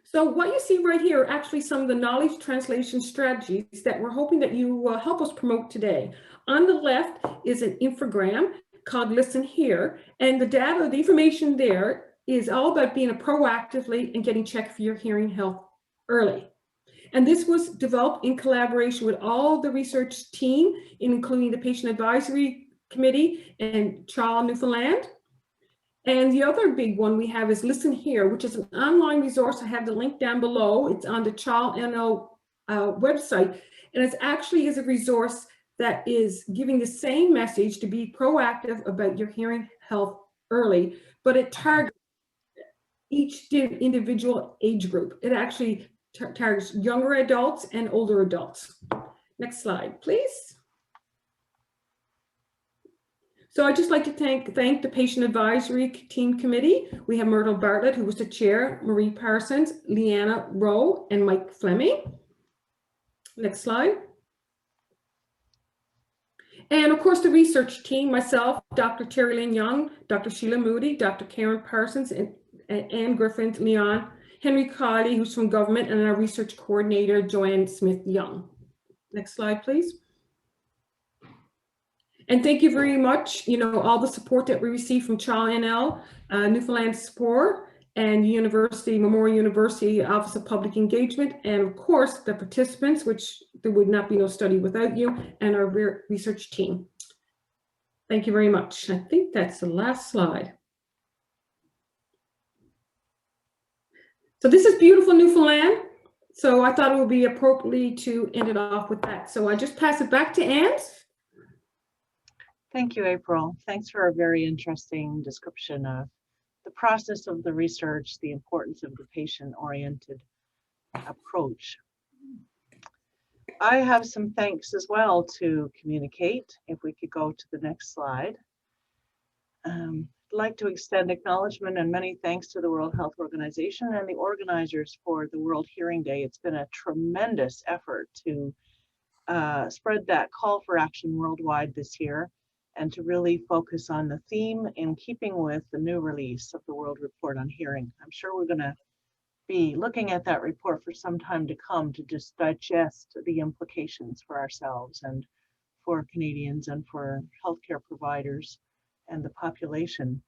So what you see right here are actually some of the knowledge translation strategies that we're hoping that you will help us promote today. On the left is an infogram called Listen Here, and the data, the information there is all about being proactively and getting checked for your hearing health early. And this was developed in collaboration with all the research team, including the Patient Advisory Committee and Child Newfoundland. And the other big one we have is Listen Here, which is an online resource. I have the link down below. It's on the Child NO website. And it actually is a resource that is giving the same message to be proactive about your hearing health early, but it targets each individual age group. It actually targets younger adults and older adults. Next slide, please. So I'd just like to thank the Patient Advisory Team Committee. We have Myrtle Bartlett, who was the chair, Marie Parsons, Leanna Rowe, and Mike Fleming. Next slide. And of course, the research team, myself, Dr. Terry Lynn Young, Dr. Sheila Moody, Dr. Karen Parsons, and Anne Griffin, Leon, Henry Colley, who's from government, and our research coordinator, Joanne Smith Young. Next slide, please. And thank you very much. You know, all the support that we received from CHA-NL, Newfoundland Support, and University, Memorial University Office of Public Engagement, and of course, the participants, which there would not be no study without you, and our research team. Thank you very much. I think that's the last slide. So this is beautiful Newfoundland. So I thought it would be appropriately to end it off with that. So I just pass it back to Anne. Thank you, April. Thanks for a very interesting description of the process of the research, the importance of the patient-oriented approach. I have some thanks as well to communicate. If we could go to the next slide. I'd like to extend acknowledgement and many thanks to the World Health Organization and the organizers for the World Hearing Day. It's been a tremendous effort to spread that call for action worldwide this year and to really focus on the theme in keeping with the new release of the World Report on Hearing. I'm sure we're going to be looking at that report for some time to come to just digest the implications for ourselves and for Canadians and for healthcare providers and the population.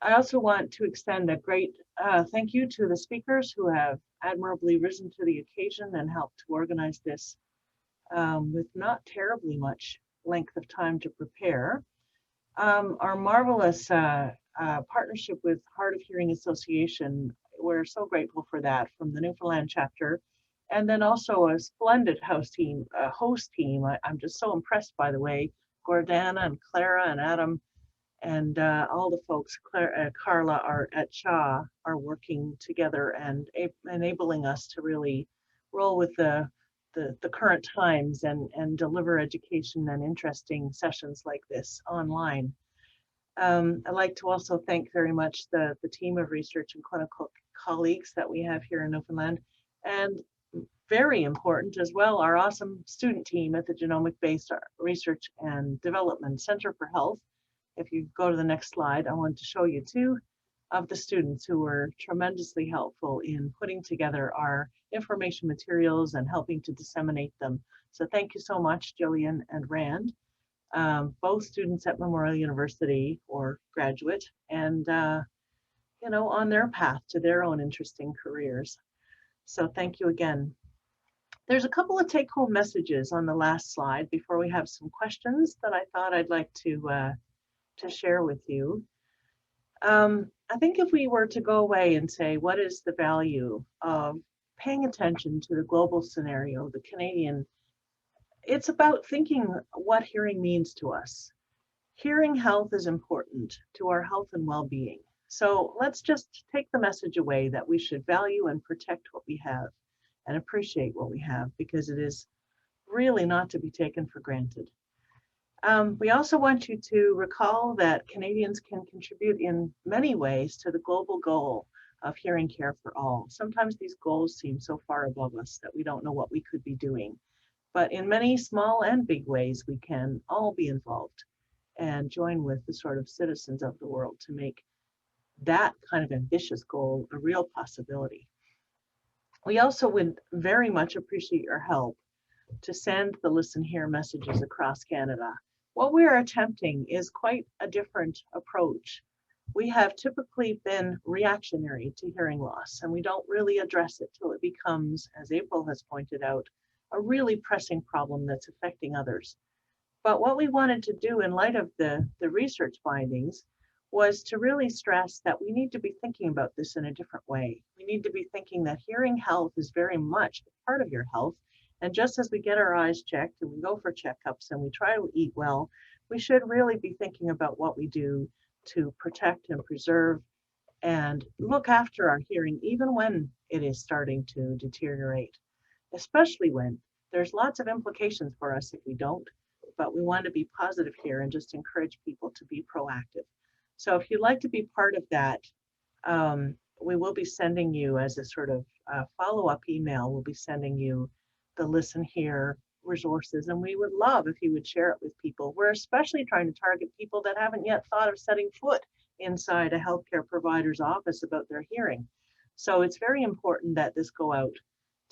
I also want to extend a great thank you to the speakers who have admirably risen to the occasion and helped to organize this with not terribly much length of time to prepare. Our marvelous partnership with Hard of Hearing Association, we're so grateful for that, from the Newfoundland chapter, and then also a splendid host team. I'm just so impressed by the way Gordana and Clara and Adam and all the folks, Carla are at CHA, are working together and enabling us to really roll with the current times and deliver education and interesting sessions like this online. I'd like to also thank very much the team of research and clinical colleagues that we have here in Newfoundland, and very important as well, our awesome student team at the Genomic-Based Research and Development Center for Health. If you go to the next slide, I want to show you two of the students who were tremendously helpful in putting together our information materials and helping to disseminate them. So thank you so much, Jillian and Rand, both students at Memorial University or graduate, and you know, on their path to their own interesting careers. So thank you again. There's a couple of take-home messages on the last slide before we have some questions that I thought I'd like to share with you. I think if we were to go away and say, what is the value of paying attention to the global scenario, the Canadian, it's about thinking what hearing means to us. Hearing health is important to our health and well-being. So let's just take the message away that we should value and protect what we have and appreciate what we have, because it is really not to be taken for granted. We also want you to recall that Canadians can contribute in many ways to the global goal of hearing care for all. Sometimes these goals seem so far above us that we don't know what we could be doing. But in many small and big ways, we can all be involved and join with the sort of citizens of the world to make that kind of ambitious goal a real possibility. We also would very much appreciate your help to send the Listen Here messages across Canada. What we're attempting is quite a different approach. We have typically been reactionary to hearing loss, and we don't really address it till it becomes, as April has pointed out, a really pressing problem that's affecting others. But what we wanted to do in light of the research findings was to really stress that we need to be thinking about this in a different way. We need to be thinking that hearing health is very much a part of your health. And just as we get our eyes checked and we go for checkups and we try to eat well, we should really be thinking about what we do to protect and preserve and look after our hearing, even when it is starting to deteriorate, especially when there's lots of implications for us if we don't, but we want to be positive here and just encourage people to be proactive. So if you'd like to be part of that, we will be sending you, as a sort of follow-up email, we'll be sending you the Listen Here resources, and we would love if you would share it with people. We're especially trying to target people that haven't yet thought of setting foot inside a healthcare provider's office about their hearing. So it's very important that this go out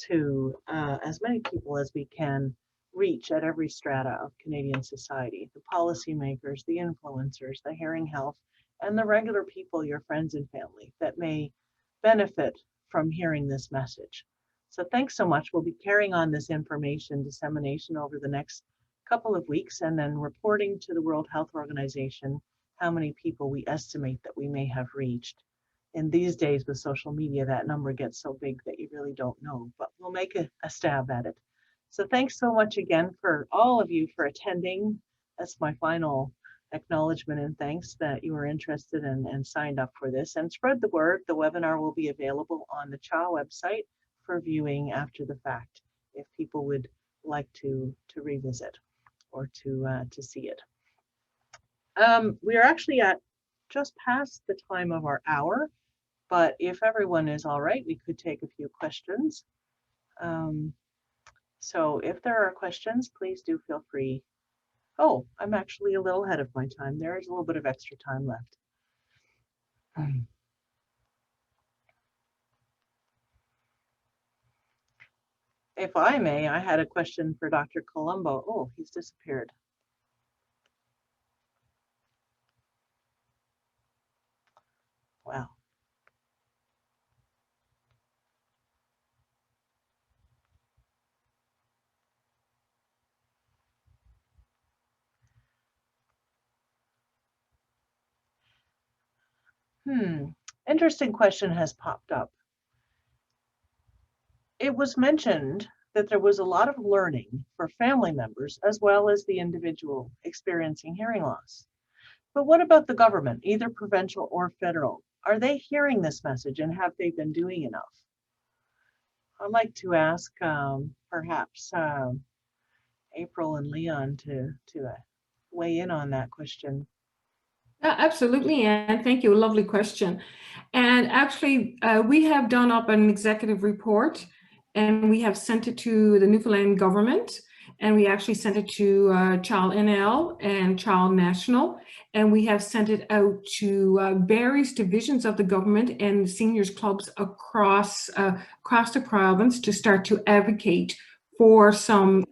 to as many people as we can reach at every strata of Canadian society, the policymakers, the influencers, the hearing health, and the regular people, your friends and family, that may benefit from hearing this message. So thanks so much. We'll be carrying on this information dissemination over the next couple of weeks and then reporting to the World Health Organization how many people we estimate that we may have reached. In these days with social media, that number gets so big that you really don't know, but we'll make a stab at it. So thanks so much again for all of you for attending. That's my final acknowledgement and thanks that you were interested and signed up for this, and spread the word. The webinar will be available on the CHA website for viewing after the fact if people would like to revisit or to see it. We are actually at just past the time of our hour, but if everyone is all right, we could take a few questions. So if there are questions, please do feel free. Oh, I'm actually a little ahead of my time. There is a little bit of extra time left. If I may, I had a question for Dr. Columbo. Oh, he's disappeared. Wow. Interesting question has popped up. It was mentioned that there was a lot of learning for family members as well as the individual experiencing hearing loss. But what about the government, either provincial or federal? Are they hearing this message and have they been doing enough? I'd like to ask perhaps April and Leon to weigh in on that question. Absolutely, Anne. Thank you. A lovely question. And actually, we have done up an executive report and we have sent it to the Newfoundland government. And we actually sent it to Child NL and Child National. And we have sent it out to various divisions of the government and seniors clubs across the province to start to advocate for some.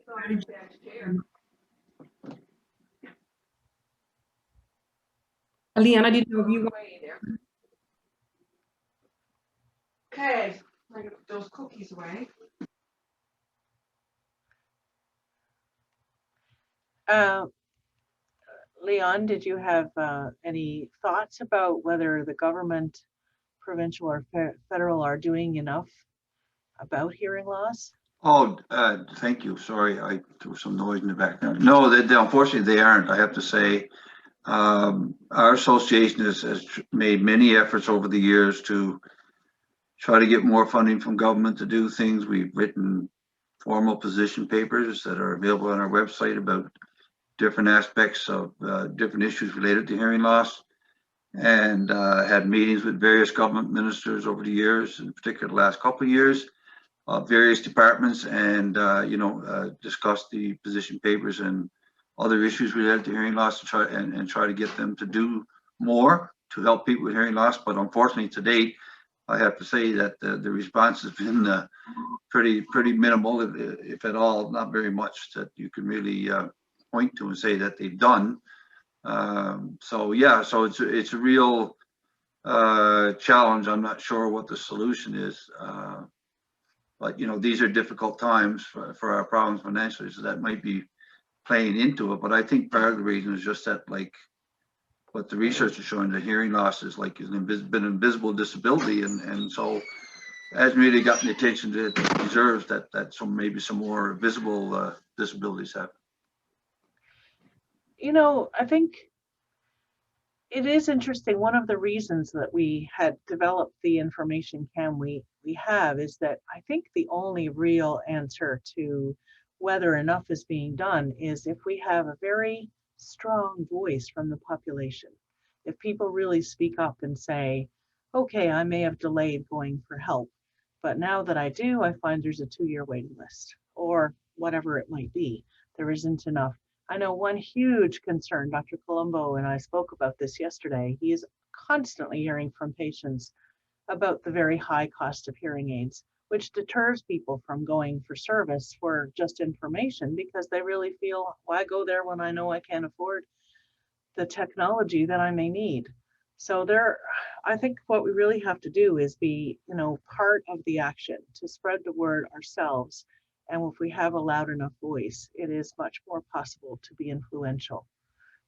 Leanna, did you know if you were there? Okay, I'm gonna put those cookies away. Leon, did you have any thoughts about whether the government, provincial or federal, are doing enough about hearing loss? Oh, thank you. Sorry, there was some noise in the background. No, unfortunately they aren't. I have to say, our association has made many efforts over the years to try to get more funding from government to do things. We've written formal position papers that are available on our website about different aspects of different issues related to hearing loss, and had meetings with various government ministers over the years, in particular the last couple of years, various departments, and discussed the position papers and other issues related to hearing loss to try to get them to do more to help people with hearing loss. But unfortunately, to date, I have to say that the response has been pretty minimal, if at all, not very much that you can really point to and say that they've done. So yeah, so it's a real challenge. I'm not sure what the solution is, but these are difficult times for our province financially, so that might be playing into it. But I think part of the reason is just that, like what the research is showing, the hearing loss is like been an invisible disability, and so hasn't really gotten the attention that it deserves, that maybe some more visible disabilities have. I think it is interesting. One of the reasons that we had developed the information cam we have is that I think the only real answer to whether enough is being done is if we have a very strong voice from the population. If people really speak up and say, okay, I may have delayed going for help, but now that I do, I find there's a 2-year waiting list, or whatever it might be. There isn't enough. I know one huge concern, Dr. Columbo and I spoke about this yesterday. He is constantly hearing from patients about the very high cost of hearing aids, which deters people from going for service for just information, because they really feel, why go there when I know I can't afford the technology that I may need? So I think what we really have to do is be, part of the action to spread the word ourselves. And if we have a loud enough voice, it is much more possible to be influential.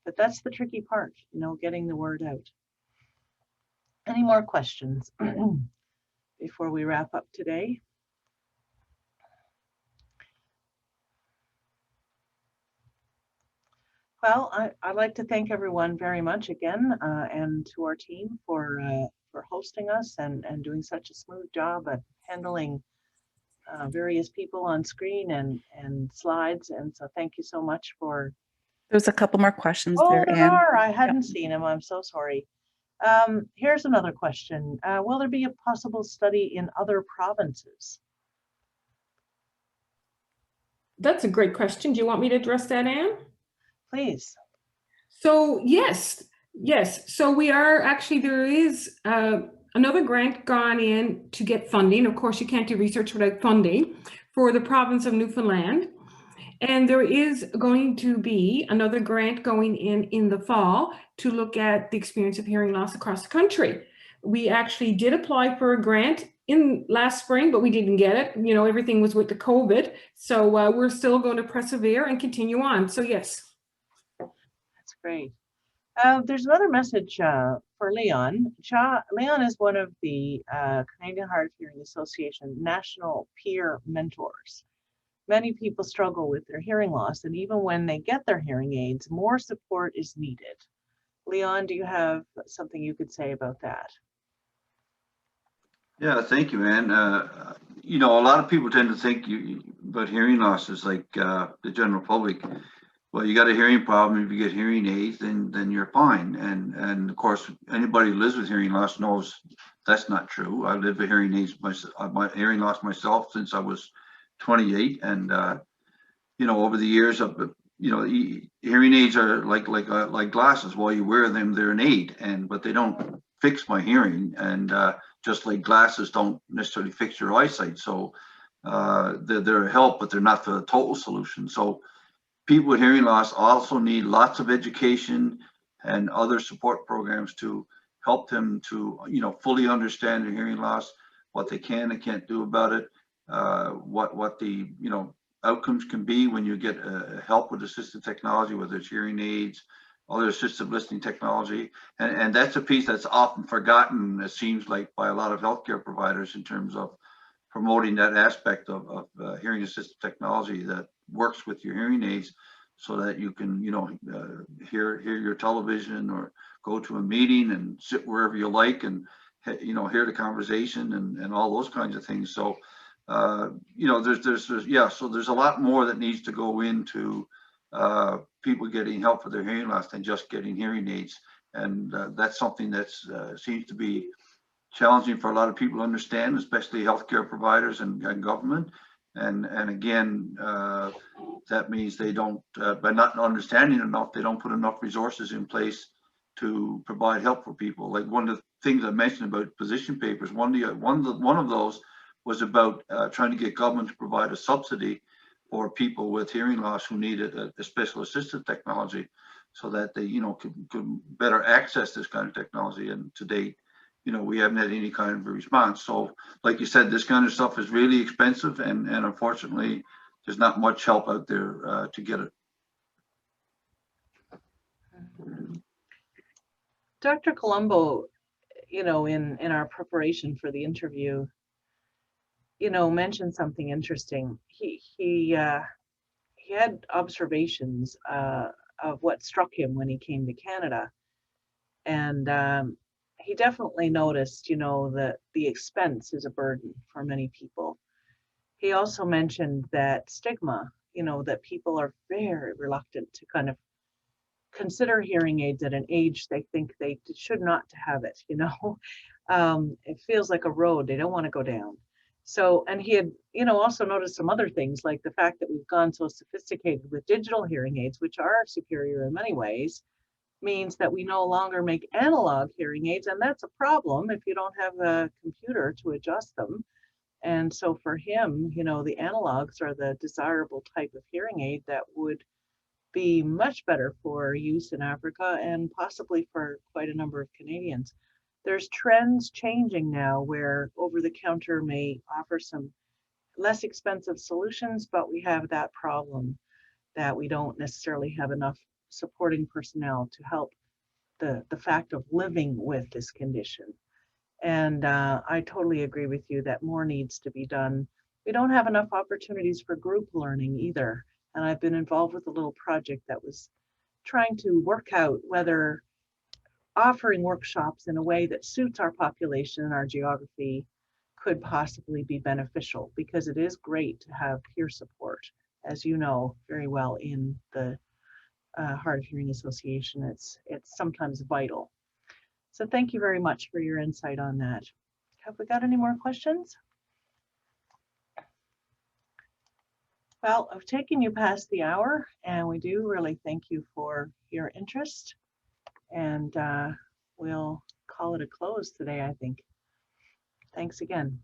But that's the tricky part, getting the word out. Any more questions before we wrap up today? Well, I'd like to thank everyone very much again, and to our team for hosting us and doing such a smooth job at handling various people on screen and slides. And so thank you so much for. There's a couple more questions Oh, there, there Anne. are. I hadn't seen them. I'm so sorry. Here's another question. Will there be a possible study in other provinces? That's a great question. Do you want me to address that, Anne? Please. So yes. So we are actually, there is another grant gone in to get funding. Of course, you can't do research without funding, for the province of Newfoundland. And there is going to be another grant going in the fall to look at the experience of hearing loss across the country. We actually did apply for a grant in last spring, but we didn't get it. Everything was with the COVID. So we're still going to persevere and continue on. So yes. That's great. There's another message for Leon. Leon is one of the Canadian Hard of Hearing Association National Peer Mentors. Many people struggle with their hearing loss, and even when they get their hearing aids, more support is needed. Leon, do you have something you could say about that? Yeah, thank you, Anne. A lot of people tend to think about hearing loss as like the general public. Well, you got a hearing problem. If you get hearing aids, then you're fine. And of course, anybody who lives with hearing loss knows that's not true. I live with hearing aids, my hearing loss myself since I was 28, and over the years hearing aids are like glasses. While you wear them, they're an aid, but they don't fix my hearing, and just like glasses don't necessarily fix your eyesight. So they're a help, but they're not the total solution. So people with hearing loss also need lots of education and other support programs to help them to fully understand their hearing loss, what they can and can't do about it, what the outcomes can be when you get help with assistive technology, whether it's hearing aids, other assistive listening technology, and that's a piece that's often forgotten, it seems like, by a lot of healthcare providers in terms of promoting that aspect of hearing assistive technology that works with your hearing aids, so that you can hear your television or go to a meeting and sit wherever you like and hear the conversation and all those kinds of things. So there's a lot more that needs to go into people getting help for their hearing loss than just getting hearing aids, and that's something that seems to be challenging for a lot of people to understand, especially healthcare providers and government. And again, that means they don't, by not understanding enough, they don't put enough resources in place to provide help for people. Like one of the things I mentioned about position papers, one of those was about trying to get government to provide a subsidy for people with hearing loss who needed a special assistive technology, so that they could better access this kind of technology. And to date, we haven't had any kind of a response. So like you said, this kind of stuff is really expensive, and unfortunately there's not much help out there to get it. Dr. Columbo, in our preparation for the interview, mentioned something interesting. He had observations of what struck him when he came to Canada, and he definitely noticed, that the expense is a burden for many people. He also mentioned that stigma, that people are very reluctant to kind of consider hearing aids at an age they think they should not have it. It feels like a road they don't want to go down. So, and he had, also noticed some other things, like the fact that we've gone so sophisticated with digital hearing aids, which are superior in many ways, means that we no longer make analog hearing aids, and that's a problem if you don't have a computer to adjust them. And so for him, the analogs are the desirable type of hearing aid that would be much better for use in Africa and possibly for quite a number of Canadians. There's trends changing now where over-the-counter may offer some less expensive solutions, but we have that problem that we don't necessarily have enough supporting personnel to help the fact of living with this condition. And I totally agree with you that more needs to be done. We don't have enough opportunities for group learning either. And I've been involved with a little project that was trying to work out whether offering workshops in a way that suits our population and our geography could possibly be beneficial, because it is great to have peer support, as you know very well in the Hard of Hearing Association. It's sometimes vital. So thank you very much for your insight on that. Have we got any more questions? Well, I've taken you past the hour, and we do really thank you for your interest. And we'll call it a close today, I think. Thanks again.